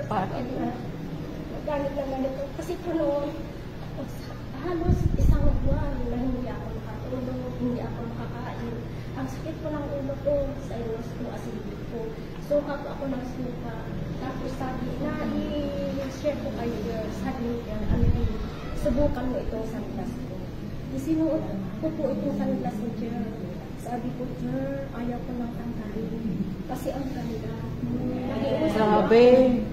Parang Nagalit naman ito. Kasi po noon, halos isang buwan na hindi ako makatulog, hindi ako makakain. Ang sakit po ng ulo ko, sa inos ko, acidic po. Suka po ako ng suka. Tapos sabi, i-share ko kayo, sabi niya, subukan mo itong sunglass ko. Isinuot ko po itong sunglass ni Jer. Sabi ko, Jer, ayaw ko nang tanggalin. Kasi ang ganda.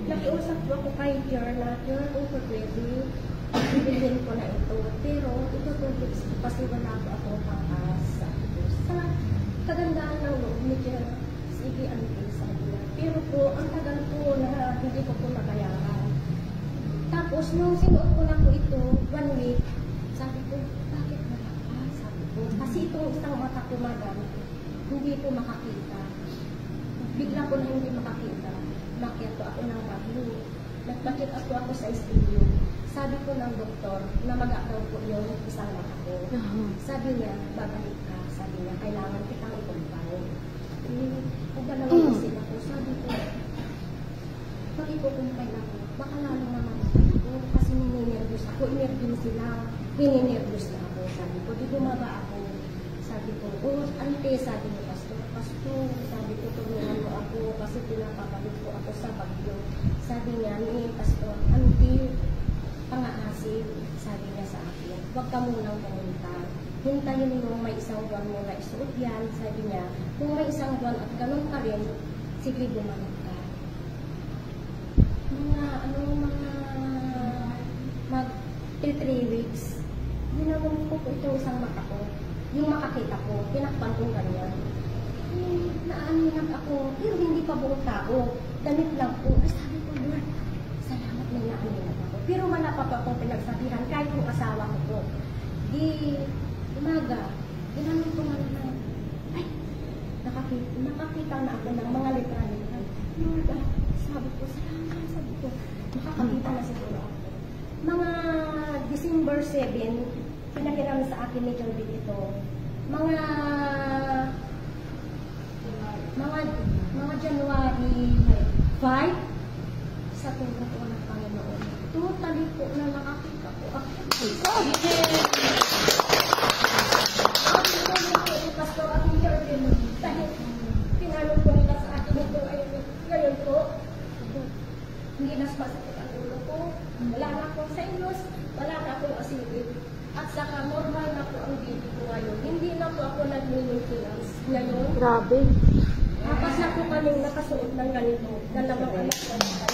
Nakiusap po ako kay Jer na, Jer, kung pwede, bilhin ko na ito. Pero, ito tips ko kasi wala po ako pangkas. Sabi ko, sa kagandahan ng loob ni Jer, sige, ano po sabi niya. Pero po, ang tagal po na hindi ko po nakayaran. Tapos, nung sinuot ko na po ito, 1 week, sabi ko, bakit wala ka? Sabi ko, kasi itong isang mata ko, madam, hindi po makakita. Bigla ko na hindi makakita. Makiato ako ng bagyo. Nagpakit ako sa studio. Sabi ko ng doktor na mag-agaw po yung isang mata ko. Sabi niya, babalik ka. Sabi niya, kailangan kitang ikumpay. Nagdalawang isip ako. Sabi ko, pag ikukumpay na ako, baka lalo naman ako. Kasi nininervous ako. Inervous sila. Hininervous na ako. Sabi ko, di bumaba ako. Sabi ko, ante, sabi ni Pastor, sabi ko, tulungan mo ako kasi pinapabalik ko ako sa bagyo. Sabi niya, ni Pastor, ante, pangaasin, sabi niya sa akin, huwag ka munang pumunta. Hintayin mo may isang buwan mo na isuot yan. Sabi niya, kung may isang buwan at ganun ka rin, sige bumalik ka. Mag 3 weeks, ginawin ko po itong isang mata ko. Yung makakita ko, pinakpan ko ganyan. Naaninak ako, pero hindi pa buong tao. Damit lang po. Ay, sabi ko, Lord, salamat na naaninak ako. Pero wala pa po akong pinagsabihan, kahit yung asawa ko po. Di, umaga, ginamit ko nga naman. Ay, nakakita na ako ng mga litra-litra. Lord, sabi ko, salamat, sabi ko, makakakita na siguro ako. Mga December 7, pinahiram sa akin ni John Bill ito. Mga January 5, sa tulong ko ng Panginoon. Totally po na nakakita ko ako. Pastor, ako yung Jordan. Dahil tinanong ko nila sa akin ito ay ngayon po. Hindi na sumasakit ang ulo ko. Wala na akong sinus. Wala na akong acidic. At saka normal na po ang baby ko ngayon. Hindi na po ako nag-maintenance ngayon. grabe. Tapos na po kaming nakasuot ng ganito. Dalawang anak ko.